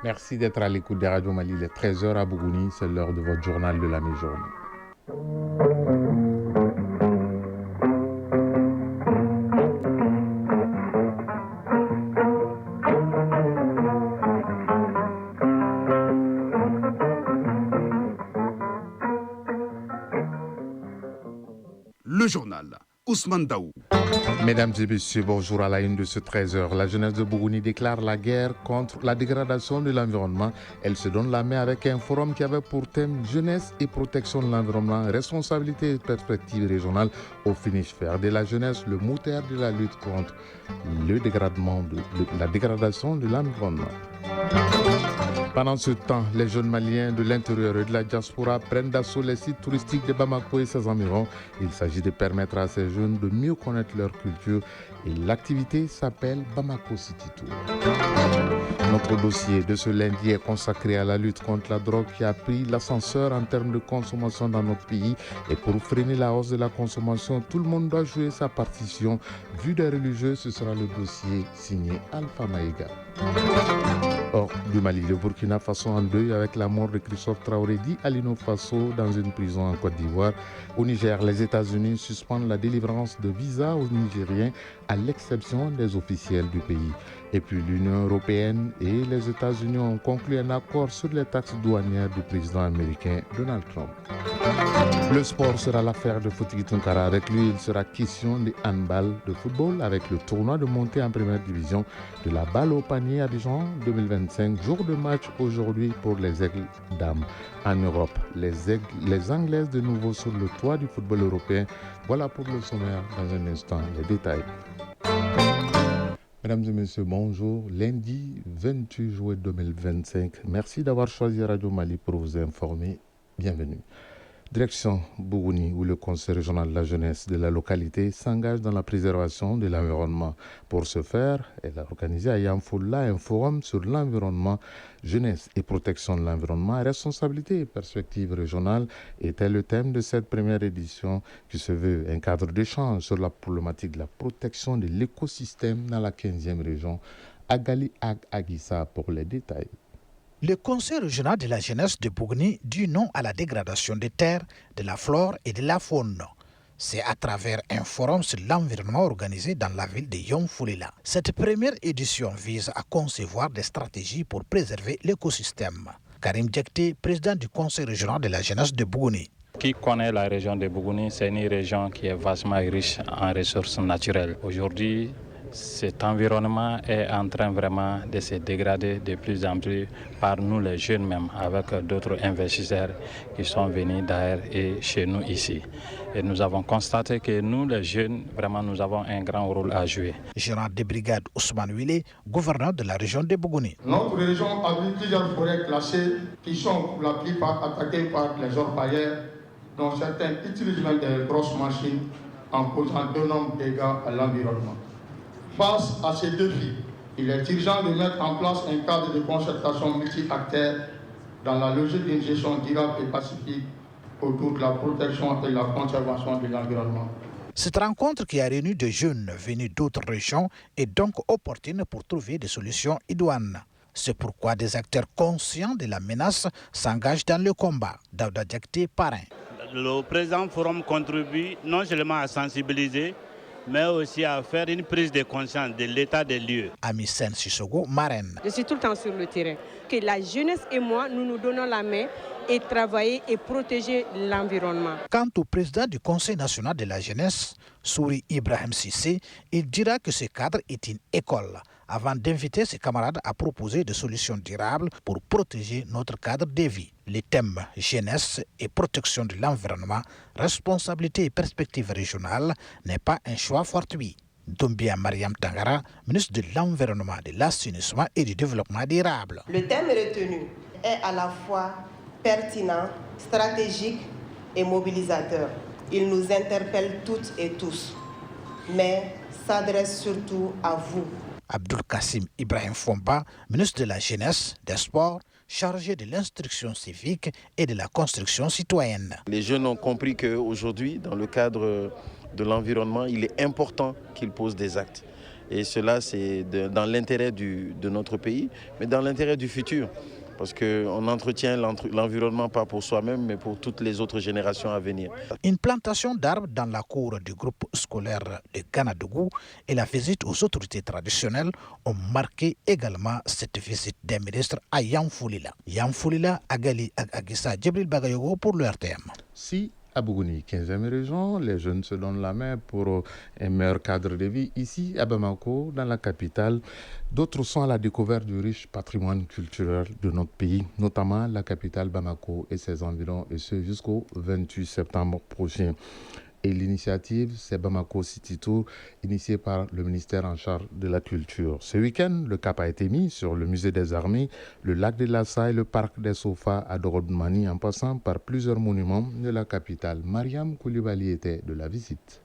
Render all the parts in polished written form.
Merci d'être à l'écoute des Radio Mali. Il est 13h à Bougouni, c'est l'heure de votre journal de la mi-journée. Le journal, Ousmane Daou. Mesdames et messieurs, bonjour à la une de ce 13h. La jeunesse de Bougouni déclare la guerre contre la dégradation de l'environnement. Elle se donne la main avec un forum qui avait pour thème jeunesse et protection de l'environnement, responsabilité et perspectives régionales au finish. Faire de la jeunesse le moteur de la lutte contre la dégradation de l'environnement. Pendant ce temps, les jeunes Maliens de l'intérieur et de la diaspora prennent d'assaut les sites touristiques de Bamako et ses environs. Il s'agit de permettre à ces jeunes de mieux connaître leur culture et l'activité s'appelle Bamako City Tour. Notre dossier de ce lundi est consacré à la lutte contre la drogue qui a pris l'ascenseur en termes de consommation dans notre pays. Et pour freiner la hausse de la consommation, tout le monde doit jouer sa partition. Vu des religieux, ce sera le dossier signé Alpha Maïga. Hors du Mali, le Burkina Faso en deuil avec la mort de Christophe Traoré dit à Lino Faso dans une prison en Côte d'Ivoire. Au Niger, les États-Unis suspendent la délivrance de visas aux Nigériens à l'exception des officiels du pays. Et puis l'Union européenne et les États-Unis ont conclu un accord sur les taxes douanières du président américain Donald Trump. Le sport sera l'affaire de Fouti Tunkara. Avec lui, il sera question de handball, de football avec le tournoi de montée en première division de la balle au panier à Dijon 2025. Jour de match aujourd'hui pour les Aigles dames en Europe. Les Anglaises de nouveau sur le toit du football européen. Voilà pour le sommaire. Dans un instant, les détails. Mesdames et messieurs, bonjour. Lundi 28 juillet 2025. Merci d'avoir choisi Radio Mali pour vous informer. Bienvenue. Direction Bougouni, où le Conseil régional de la jeunesse de la localité s'engage dans la préservation de l'environnement. Pour ce faire, elle a organisé à Yamfoula un forum sur l'environnement, jeunesse et protection de l'environnement, responsabilité et perspectives régionales était le thème de cette première édition qui se veut un cadre d'échange sur la problématique de la protection de l'écosystème dans la 15e région. Agali Ag Agissa pour les détails. Le Conseil régional de la jeunesse de Bougouni dit non à la dégradation des terres, de la flore et de la faune. C'est à travers un forum sur l'environnement organisé dans la ville de Yonfoulila. Cette première édition vise à concevoir des stratégies pour préserver l'écosystème. Karim Djekté, président du Conseil régional de la jeunesse de Bougouni. Qui connaît la région de Bougouni, c'est une région qui est vastement riche en ressources naturelles. Aujourd'hui, cet environnement est en train vraiment de se dégrader de plus en plus par nous les jeunes même, avec d'autres investisseurs qui sont venus d'ailleurs et chez nous ici. Et nous avons constaté que nous les jeunes, vraiment nous avons un grand rôle à jouer. Général de brigade Ousmane Wile, gouverneur de la région de Bougouni. Notre région abrite plusieurs forêts classées qui sont pour la plupart attaquées par les orpailleurs, dont certains utilisent même des grosses machines en causant d'énormes dégâts à l'environnement. Face à ces défis, il est urgent de mettre en place un cadre de concertation multi-acteurs dans la logique d'une gestion durable et pacifique autour de la protection et de la conservation de l'environnement. Cette rencontre qui a réuni des jeunes venus d'autres régions est donc opportune pour trouver des solutions idoines. C'est pourquoi des acteurs conscients de la menace s'engagent dans le combat. Daouda Djekté, parrain. Le présent forum contribue non seulement à sensibiliser, mais aussi à faire une prise de conscience de l'état des lieux. Amisen Sissogo, marraine. Je suis tout le temps sur le terrain. Que la jeunesse et moi, nous nous donnons la main et travailler et protéger l'environnement. Quant au président du Conseil national de la jeunesse, Souri Ibrahim Sissé, il dira que ce cadre est une école avant d'inviter ses camarades à proposer des solutions durables pour protéger notre cadre de vie. Les thèmes jeunesse et protection de l'environnement, responsabilité et perspective régionale n'est pas un choix fortuit. Doumbia Mariam Tangara, ministre de l'Environnement, de l'Assainissement et du Développement durable. Le thème retenu est à la fois pertinent, stratégique et mobilisateur. Il nous interpelle toutes et tous, mais s'adresse surtout à vous. Abdul Kassim Ibrahim Fomba, ministre de la Jeunesse, des Sports, chargé de l'instruction civique et de la construction citoyenne. Les jeunes ont compris qu'aujourd'hui, dans le cadre de l'environnement, il est important qu'ils posent des actes. Et cela, c'est dans l'intérêt de notre pays, mais dans l'intérêt du futur. Parce qu'on entretient l'environnement pas pour soi-même, mais pour toutes les autres générations à venir. Une plantation d'arbres dans la cour du groupe scolaire de Ganadougou et la visite aux autorités traditionnelles ont marqué également cette visite des ministres à Yamfoulila. Yamfoulila, Agali Agissa, Djibril Bagayogo pour le RTM. Si à Bougouni, 15e région, les jeunes se donnent la main pour un meilleur cadre de vie. Ici, à Bamako, dans la capitale, d'autres sont à la découverte du riche patrimoine culturel de notre pays, notamment la capitale Bamako et ses environs, et ce jusqu'au 28 septembre prochain. Et l'initiative, c'est Bamako City Tour, initiée par le ministère en charge de la culture. Ce week-end, le cap a été mis sur le musée des armées, le lac de Lassa et le parc des Sofas à Dorodmani, en passant par plusieurs monuments de la capitale. Mariam Koulibaly était de la visite.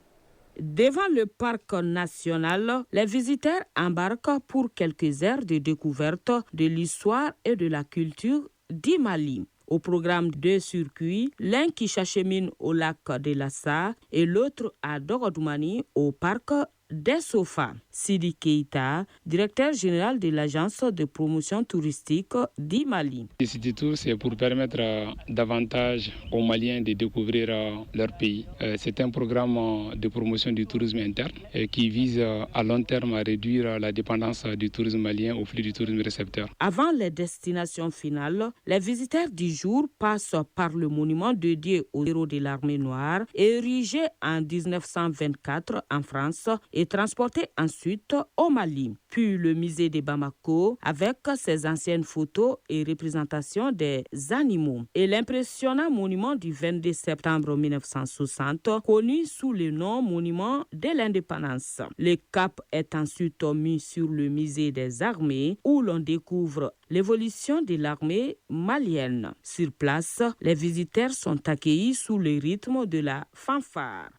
Devant le parc national, les visiteurs embarquent pour quelques heures de découverte de l'histoire et de la culture du Mali. Au programme 2 circuits, l'un qui s'achemine au lac de Lassa et l'autre à Dorodmani au parc des Sofas. Sidi Keita, directeur général de l'agence de promotion touristique du Mali. Le City Tour, c'est pour permettre davantage aux Maliens de découvrir leur pays. C'est un programme de promotion du tourisme interne qui vise à long terme à réduire la dépendance du tourisme malien au flux du tourisme récepteur. Avant les destinations finales, les visiteurs du jour passent par le monument dédié aux héros de l'armée noire, érigé en 1924 en France et transporté ensuite au Mali. Puis le musée de Bamako avec ses anciennes photos et représentations des animaux. Et l'impressionnant monument du 22 septembre 1960, connu sous le nom monument de l'indépendance. Le cap est ensuite mis sur le musée des armées où l'on découvre l'évolution de l'armée malienne. Sur place, les visiteurs sont accueillis sous le rythme de la fanfare.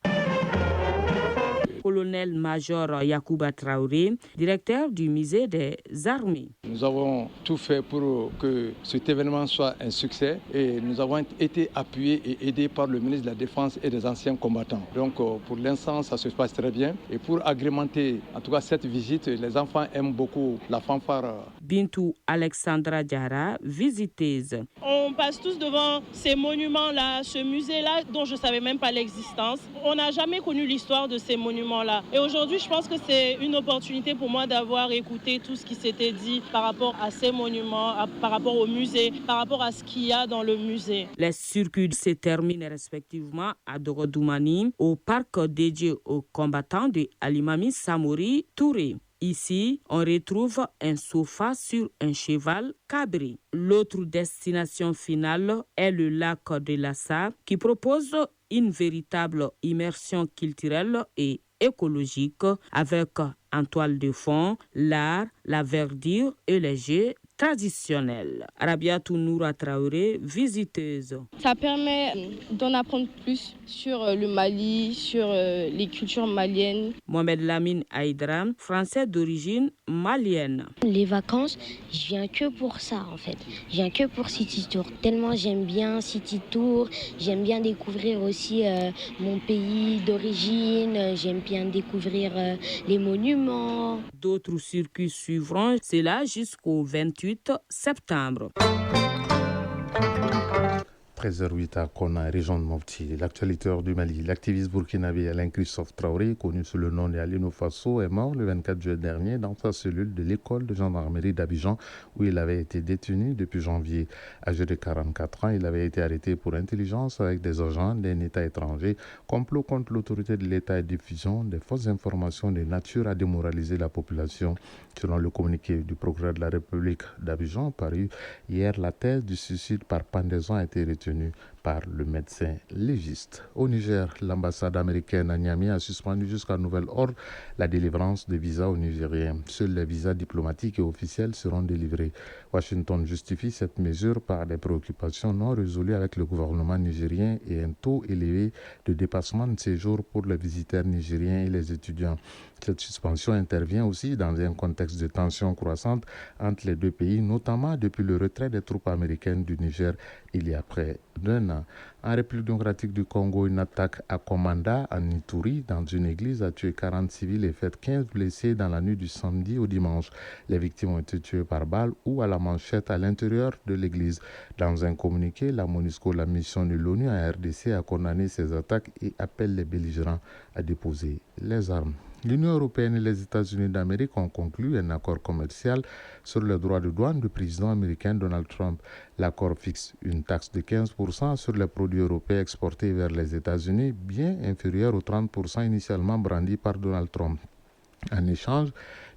Colonel-major Yacouba Traoré, directeur du musée des armées. Nous avons tout fait pour que cet événement soit un succès et nous avons été appuyés et aidés par le ministre de la Défense et des anciens combattants. Donc pour l'instant, ça se passe très bien. Et pour agrémenter en tout cas cette visite, les enfants aiment beaucoup la fanfare. Bintou Alexandra Diara, visiteuse. On passe tous devant ces monuments-là, ce musée-là dont je ne savais même pas l'existence. On n'a jamais connu l'histoire de ces monuments-là. Et aujourd'hui, je pense que c'est une opportunité pour moi d'avoir écouté tout ce qui s'était dit par rapport à ces monuments, par rapport au musée, par rapport à ce qu'il y a dans le musée. Les circuits se terminent respectivement à Dorodmani, au parc dédié aux combattants de Alimami Samori Touré. Ici, on retrouve un sofa sur un cheval cabré. L'autre destination finale est le lac de Lassa qui propose une véritable immersion culturelle et écologique avec en toile de fond l'art, la verdure et les jeux traditionnels. Rabiatou Noura Traoré, visiteuse. Ça permet d'en apprendre plus sur le Mali, sur les cultures maliennes. Mohamed Lamine Aïdra, français d'origine malienne. Les vacances, je viens que pour ça en fait. Je viens que pour City Tour. Tellement j'aime bien City Tour, j'aime bien découvrir aussi mon pays d'origine, j'aime bien découvrir les monuments. D'autres circuits suivront, c'est là jusqu'au 28 septembre. 13h08 à Kona, région de Mopti. L'actualité hors du Mali. L'activiste burkinabé Alain Christophe Traoré, connu sous le nom de Alino Faso, est mort le 24 juillet dernier dans sa cellule de l'école de gendarmerie d'Abidjan où il avait été détenu depuis janvier. Âgé de 44 ans, il avait été arrêté pour intelligence avec des agents d'un État étranger, complot contre l'autorité de l'État et diffusion des fausses informations de nature à démoraliser la population. Selon le communiqué du procureur de la République d'Abidjan paru hier, la thèse du suicide par pendaison a été retenue par le médecin légiste. Au Niger, l'ambassade américaine à Niamey a suspendu jusqu'à nouvel ordre la délivrance de visas aux Nigériens. Seuls les visas diplomatiques et officiels seront délivrés. Washington justifie cette mesure par des préoccupations non résolues avec le gouvernement nigérien et un taux élevé de dépassement de séjour pour les visiteurs nigériens et les étudiants. Cette suspension intervient aussi dans un contexte de tensions croissantes entre les deux pays, notamment depuis le retrait des troupes américaines du Niger il y a près d'un an. En République démocratique du Congo, une attaque à Komanda, en Ituri, dans une église, a tué 40 civils et fait 15 blessés dans la nuit du samedi au dimanche. Les victimes ont été tuées par balle ou à la manchette à l'intérieur de l'église. Dans un communiqué, la MONUSCO, la mission de l'ONU à RDC, a condamné ces attaques et appelle les belligérants à déposer les armes. L'Union européenne et les États-Unis d'Amérique ont conclu un accord commercial sur le droit de douane du président américain Donald Trump. L'accord fixe une taxe de 15% sur les produits européens exportés vers les États-Unis, bien inférieure aux 30% initialement brandis par Donald Trump. En échange,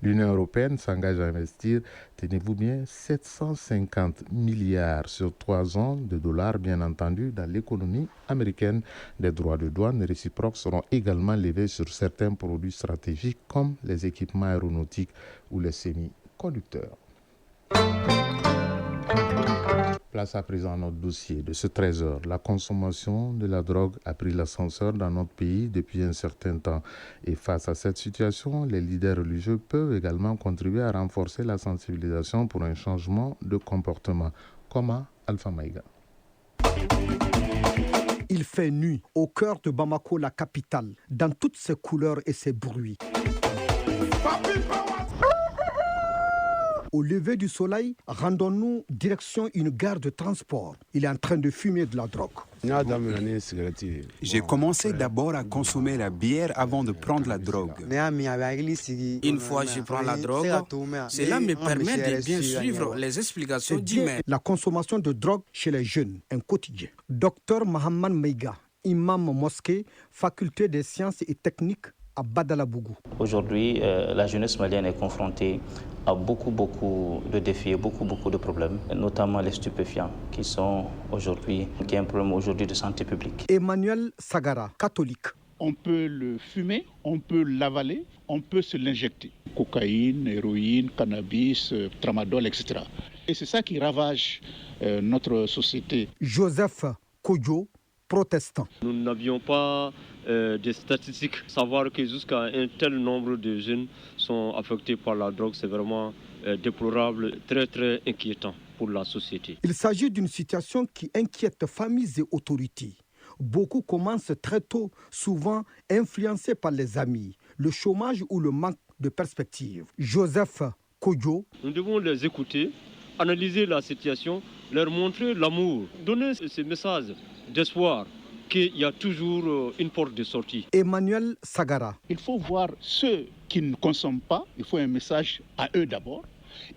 l'Union européenne s'engage à investir, tenez-vous bien, 750 milliards sur 3 ans de dollars, bien entendu, dans l'économie américaine. Des droits de douane réciproques seront également levés sur certains produits stratégiques comme les équipements aéronautiques ou les semi-conducteurs. Place à présent à notre dossier de ce 13h. La consommation de la drogue a pris l'ascenseur dans notre pays depuis un certain temps. Et face à cette situation, les leaders religieux peuvent également contribuer à renforcer la sensibilisation pour un changement de comportement. Comment Alpha Maïga. Il fait nuit au cœur de Bamako, la capitale, dans toutes ses couleurs et ses bruits. Au lever du soleil, rendons-nous direction une gare de transport. Il est en train de fumer de la drogue. J'ai commencé d'abord à consommer la bière avant de prendre la drogue. Une fois je prends la drogue, cela me permet de bien suivre les explications d'Imer. La consommation de drogue chez les jeunes, un quotidien. Docteur Mohamed Meiga, imam mosquée, faculté des sciences et techniques à Badalabougou. Aujourd'hui, la jeunesse malienne est confrontée à beaucoup de défis et beaucoup de problèmes, notamment les stupéfiants, qui est un problème aujourd'hui de santé publique. Emmanuel Sagara, catholique. On peut le fumer, on peut l'avaler, on peut se l'injecter. Cocaïne, héroïne, cannabis, tramadol, etc. Et c'est ça qui ravage notre société. Joseph Kodjo, protestant. Nous n'avions pas des statistiques. Savoir que jusqu'à un tel nombre de jeunes sont affectés par la drogue, c'est vraiment déplorable, très inquiétant pour la société. Il s'agit d'une situation qui inquiète familles et autorités. Beaucoup commencent très tôt, souvent influencés par les amis, le chômage ou le manque de perspective. Joseph Kodjo. Nous devons les écouter, analyser la situation, leur montrer l'amour, donner ces messages d'espoir qu'il y a toujours une porte de sortie. Emmanuel Sagara. Il faut voir ceux qui ne consomment pas, il faut un message à eux d'abord.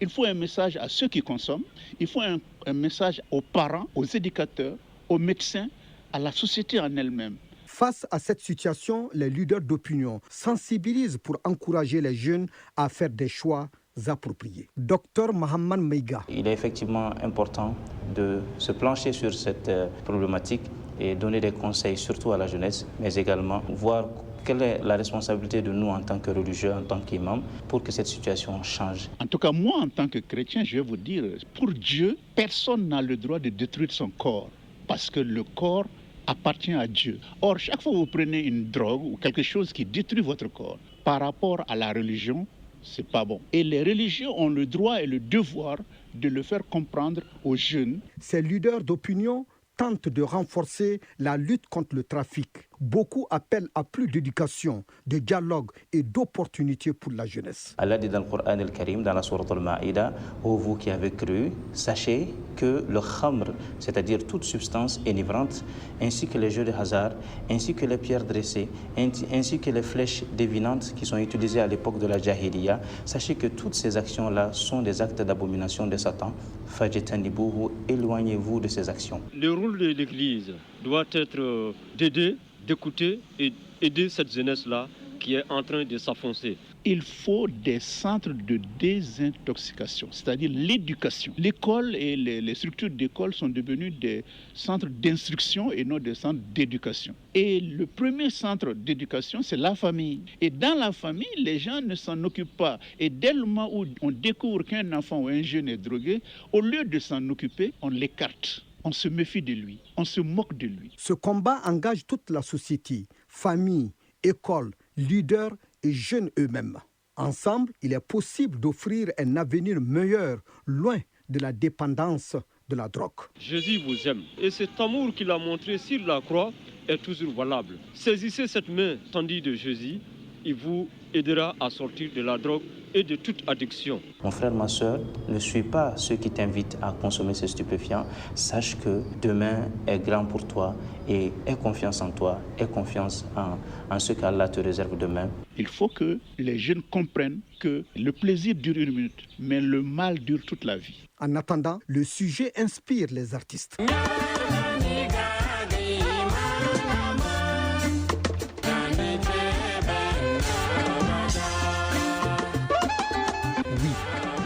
Il faut un message à ceux qui consomment. Il faut un message aux parents, aux éducateurs, aux médecins, à la société en elle-même. Face à cette situation, les leaders d'opinion sensibilisent pour encourager les jeunes à faire des choix appropriés. Docteur Mohamed Meiga. Il est effectivement important de se plancher sur cette problématique et donner des conseils surtout à la jeunesse, mais également voir quelle est la responsabilité de nous en tant que religieux, en tant qu'imam, pour que cette situation change. En tout cas, moi, en tant que chrétien, je vais vous dire, pour Dieu, personne n'a le droit de détruire son corps, parce que le corps appartient à Dieu. Or, chaque fois que vous prenez une drogue ou quelque chose qui détruit votre corps, par rapport à la religion, c'est pas bon. Et les religieux ont le droit et le devoir de le faire comprendre aux jeunes. Ces leaders d'opinion tentent de renforcer la lutte contre le trafic. Beaucoup appellent à plus d'éducation, de dialogue et d'opportunités pour la jeunesse. Allah dit dans le Coran al-Karim, dans la sourate al-Ma'ida, ô vous qui avez cru, sachez que le khamr, c'est-à-dire toute substance enivrante, ainsi que les jeux de hasard, ainsi que les pierres dressées, ainsi que les flèches divinantes qui sont utilisées à l'époque de la Jahiliya, sachez que toutes ces actions-là sont des actes d'abomination de Satan. Fajtanibuhu, éloignez-vous de ces actions. Le rôle de l'Église doit être d'aider, d'écouter et aider cette jeunesse-là qui est en train de s'enfoncer. Il faut des centres de désintoxication, c'est-à-dire l'éducation. L'école et les structures d'école sont devenues des centres d'instruction et non des centres d'éducation. Et le premier centre d'éducation, c'est la famille. Et dans la famille, les gens ne s'en occupent pas. Et dès le moment où on découvre qu'un enfant ou un jeune est drogué, au lieu de s'en occuper, on l'écarte. On se méfie de lui, on se moque de lui. Ce combat engage toute la société, famille, école, leaders et jeunes eux-mêmes. Ensemble, il est possible d'offrir un avenir meilleur, loin de la dépendance de la drogue. Jésus vous aime et cet amour qu'il a montré sur la croix est toujours valable. Saisissez cette main tendue de Jésus, il vous aidera à sortir de la drogue et de toute addiction. Mon frère, ma soeur, ne suis pas ceux qui t'invitent à consommer ces stupéfiants. Sache que demain est grand pour toi et aie confiance en toi, aie confiance en ce qu'Allah te réserve demain. Il faut que les jeunes comprennent que le plaisir dure 1 minute, mais le mal dure toute la vie. En attendant, le sujet inspire les artistes.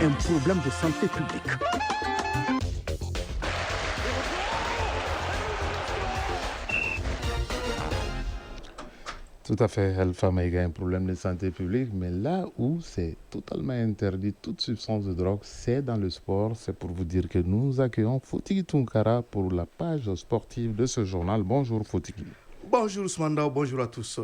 Un problème de santé publique. Tout à fait, Alpha Maïga, un problème de santé publique, mais là où c'est totalement interdit toute substance de drogue, c'est dans le sport. C'est pour vous dire que nous accueillons Fotiki Tunkara pour la page sportive de ce journal. Bonjour Fotiki. Bonjour Ousmane, bonjour à tous.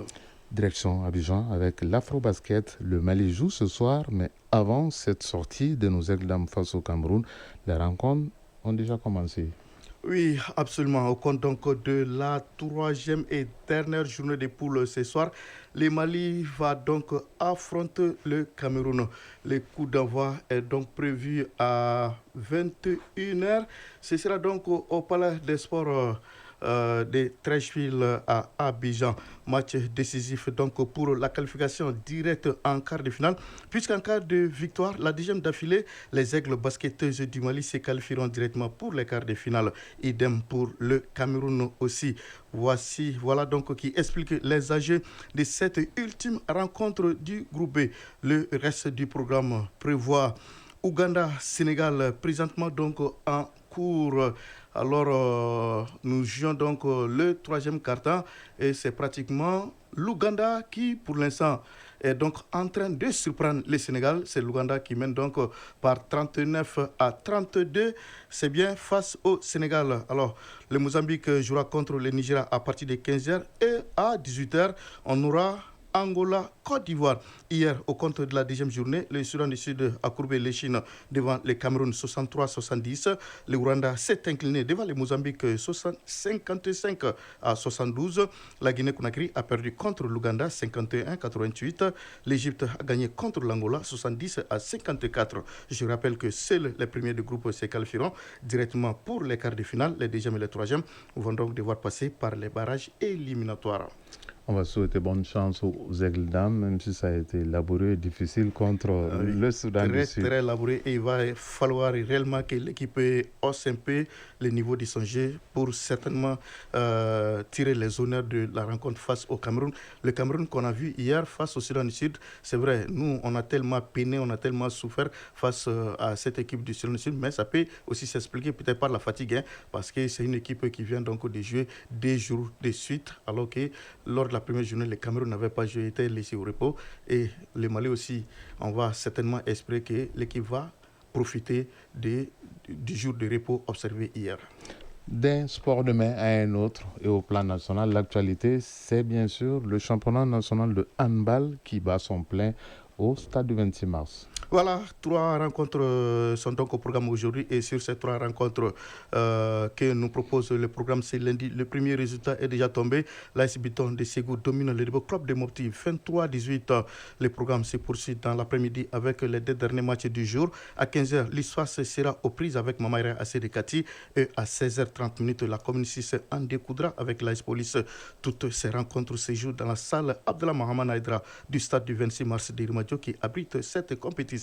Direction Abidjan avec l'Afro-Basket. Le Mali joue ce soir, mais avant cette sortie de nos Aigles d'Âme face au Cameroun, les rencontres ont déjà commencé. Oui, absolument. Au compte donc de la 3e et dernière journée des poules ce soir, le Mali va donc affronter le Cameroun. Le coup d'envoi est donc prévu à 21h. Ce sera donc au Palais des Sports de Treichville à Abidjan. Match décisif donc pour la qualification directe en quart de finale, puisqu'en cas de victoire, la 10e d'affilée, les Aigles basketteuses du Mali se qualifieront directement pour les quarts de finale. Idem pour le Cameroun aussi. Voilà donc qui explique les âgés de cette ultime rencontre du groupe B. Le reste du programme prévoit Ouganda-Sénégal, présentement donc en cours. Alors, nous jouons donc le 3e quart-temps et c'est pratiquement l'Ouganda qui, pour l'instant, est donc en train de surprendre le Sénégal. C'est l'Ouganda qui mène donc par 39-32. C'est bien face au Sénégal. Alors, le Mozambique jouera contre le Nigeria à partir de 15h et à 18h, on aura Angola, Côte d'Ivoire. Hier, au compte de la 10e journée, le Soudan du Sud a courbé l'échine devant le Cameroun 63-70. Le Rwanda s'est incliné devant le Mozambique 55-72. La Guinée-Conakry a perdu contre l'Ouganda 51-88. L'Égypte a gagné contre l'Angola 70-54. Je rappelle que seuls les premiers du groupe se qualifieront directement pour les quarts de finale. Les 2e et les 3e vont donc devoir passer par les barrages éliminatoires. On va souhaiter bonne chance aux Aigles d'Âme, même si ça a été laborieux et difficile contre le Soudan du Sud. Très laborieux et il va falloir réellement que l'équipe hausse un peu le niveau de son jeu pour certainement tirer les honneurs de la rencontre face au Cameroun. Le Cameroun qu'on a vu hier face au Soudan du Sud, c'est vrai, nous on a tellement peiné, on a tellement souffert face à cette équipe du Soudan du Sud, mais ça peut aussi s'expliquer peut-être par la fatigue, parce que c'est une équipe qui vient donc de jouer 2 jours de suite, alors que lors de la première journée, le Cameroun n'avait pas joué, était laissé au repos. Et le Mali aussi, on va certainement espérer que l'équipe va profiter du jour de repos observé hier. D'un sport de main à un autre et au plan national, l'actualité, c'est bien sûr le championnat national de handball qui bat son plein au stade du 26 mars. Voilà, 3 rencontres sont donc au programme aujourd'hui et sur ces 3 rencontres que nous propose le programme, c'est lundi. Le premier résultat est déjà tombé. L'AS Biton de Ségou domine le club de Mopti 23-18. Le programme se poursuit dans l'après-midi avec les 2 derniers matchs du jour. À 15h, l'histoire sera aux prises avec Mamaïra Assedekati et à 16h30, la commune 6 en découdra avec l'AS Police. Toutes ces rencontres se jouent dans la salle Abdallah Mohamed Aïdra du stade du 26 mars d'Irimadio qui abrite cette compétition.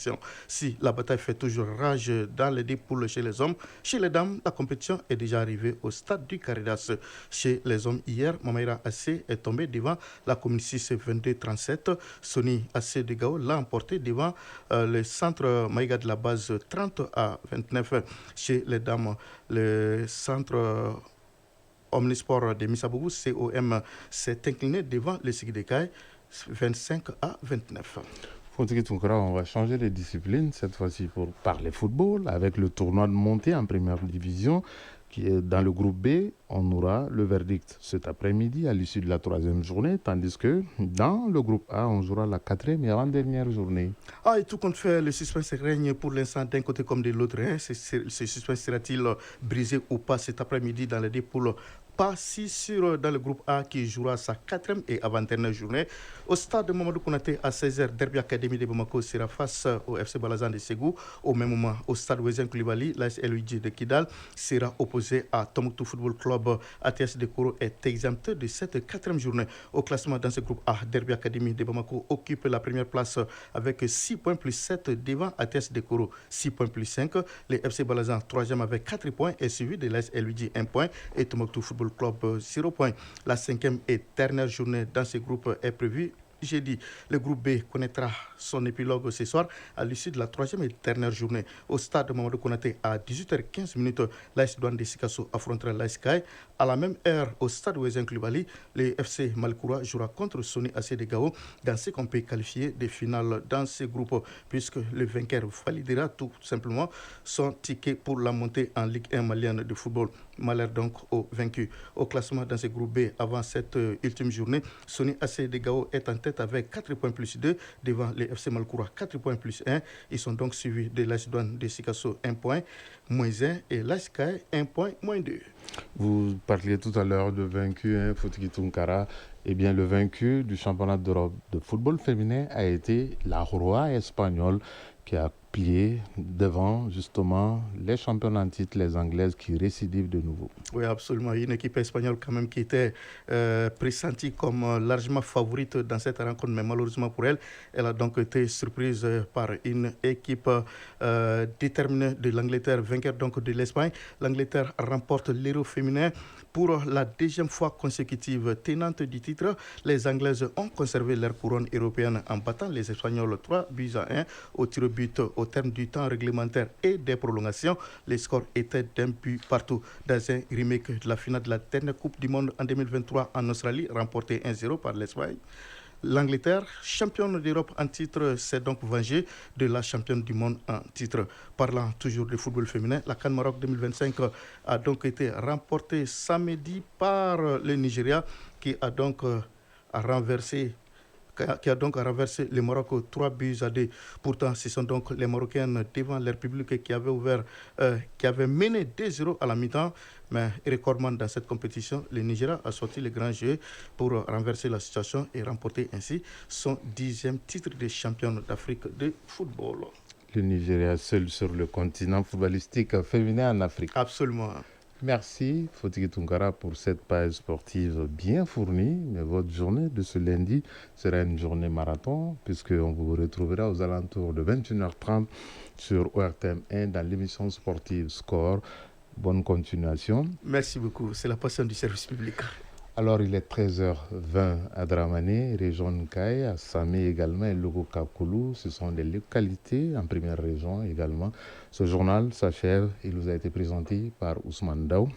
Si la bataille fait toujours rage dans les 2 poules chez les hommes, chez les dames, la compétition est déjà arrivée au stade du Caridas. Chez les hommes, hier, Mamaïra AC est tombé devant la commune 6 22-37. Sony AC de Gao l'a emporté devant le centre Maïga de la base 30-29. Chez les dames, le centre Omnisport de Missabougou, COM, s'est incliné devant le Sigdekai 25-29. Fotiki Tunkara, on va changer de discipline, cette fois-ci pour parler football, avec le tournoi de montée en première division, qui est dans le groupe B. On aura le verdict cet après-midi à l'issue de la 3e journée, tandis que dans le groupe A, on jouera la 4e et avant-dernière journée. Et tout compte fait, le suspense règne pour l'instant d'un côté comme de l'autre. Ce suspense sera-t-il brisé ou pas cet après-midi dans les deux poules? Pas si sûr dans le groupe A qui jouera sa 4e et avant-dernière journée. Au stade de Mamadou Konaté à 16h, Derby Academy de Bamako sera face au FC Balazan de Ségou. Au même moment, au stade Wezen Koulibaly, l'AS LUJ de Kidal sera opposé à Tombouctou Football Club. ATS de Koro est exempté de cette 4e journée. Au classement dans ce groupe A, Derby Academy de Bamako occupe la première place avec 6 points plus 7 devant ATS de Koro, 6 points plus 5. Le FC Balazan 3e avec 4 points et suivi de l'AS LUJ 1 point et Tombouctou Football Club 0 points. La 5e et dernière journée dans ce groupe est prévue jeudi. Le groupe B connaîtra son épilogue ce soir à l'issue de la 3e et dernière journée. Au stade de Mamadou Konaté à 18h15, l'AS Douane de Sikasso affrontera l'AS Kaye. À la même heure, au stade Wezen Koulibaly, le FC Malkoura jouera contre Sony AC de Gao dans ce qu'on peut qualifier de finale dans ce groupe, puisque le vainqueur validera tout simplement son ticket pour la montée en Ligue 1 malienne de football. Malheur donc au vaincu. Au classement dans ce groupe B, avant cette ultime journée, Sony AC de Gao est en tête avec 4 points plus 2 devant les FC Malkoura 4 points plus 1. Ils sont donc suivis de l'AS Douane de Sikasso 1 point moins 1 et l'AS Kaye 1 point moins 2. Vous parliez tout à l'heure de vaincu, Fotiki Tunkara. Eh bien, le vaincu du championnat d'Europe de football féminin a été la Roi espagnole qui a plié devant justement les championnes en titre, les Anglaises qui récidivent de nouveau. Oui, absolument. Une équipe espagnole quand même qui était pressentie comme largement favorite dans cette rencontre, mais malheureusement pour elle, elle a donc été surprise par une équipe déterminée de l'Angleterre, vainqueur donc de l'Espagne. L'Angleterre remporte l'Euro féminin pour la 2e fois consécutive tenante du titre. Les Anglaises ont conservé leur couronne européenne en battant les Espagnols 3-1 au tir au but au terme du temps réglementaire et des prolongations. Les scores étaient d'un but partout. Dans un remake de la finale de la dernière Coupe du Monde en 2023 en Australie, remportée 1-0 par l'Espagne, l'Angleterre, championne d'Europe en titre, s'est donc vengée de la championne du monde en titre. Parlant toujours de football féminin, la CAN Maroc 2025 a donc été remportée samedi par le Nigeria qui a donc renversé le Maroc 3-2. Pourtant, ce sont donc les Marocaines devant leur public qui avaient mené 2-0 à la mi-temps. Mais recordman dans cette compétition, le Nigeria a sorti le grand jeu pour renverser la situation et remporter ainsi son 10e titre de championne d'Afrique de football. Le Nigeria seul sur le continent footballistique féminin en Afrique. Absolument. Merci Fotiki Tunkara pour cette page sportive bien fournie. Mais votre journée de ce lundi sera une journée marathon puisqu'on vous retrouvera aux alentours de 21h30 sur ORTM 1 dans l'émission sportive Score. Bonne continuation. Merci beaucoup. C'est la passion du service public. Alors, il est 13h20 à Dramane, région Nkaye, à Samé également et Logo Kakoulou. Ce sont des localités en première région également. Ce journal s'achève. Il vous a été présenté par Ousmane Daou.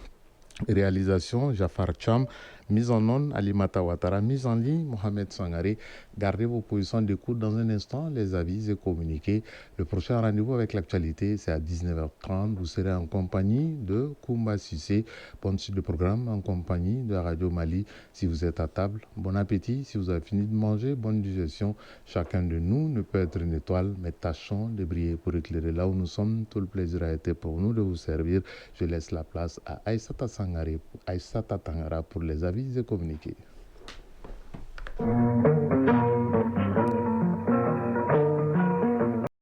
Réalisation Jafar Cham. Mise en onde Alimata Ouattara. Mise en ligne Mohamed Sangaré. Gardez vos positions d'écoute dans un instant. Les avis et communiqués. Le prochain rendez-vous avec l'actualité, c'est à 19h30. Vous serez en compagnie de Koumba Sissé. Bonne suite de programme en compagnie de Radio Mali. Si vous êtes à table, bon appétit. Si vous avez fini de manger, bonne digestion. Chacun de nous ne peut être une étoile, mais tâchons de briller pour éclairer là où nous sommes. Tout le plaisir a été pour nous de vous servir. Je laisse la place à Aïssata Tangara pour les avis et communiqués.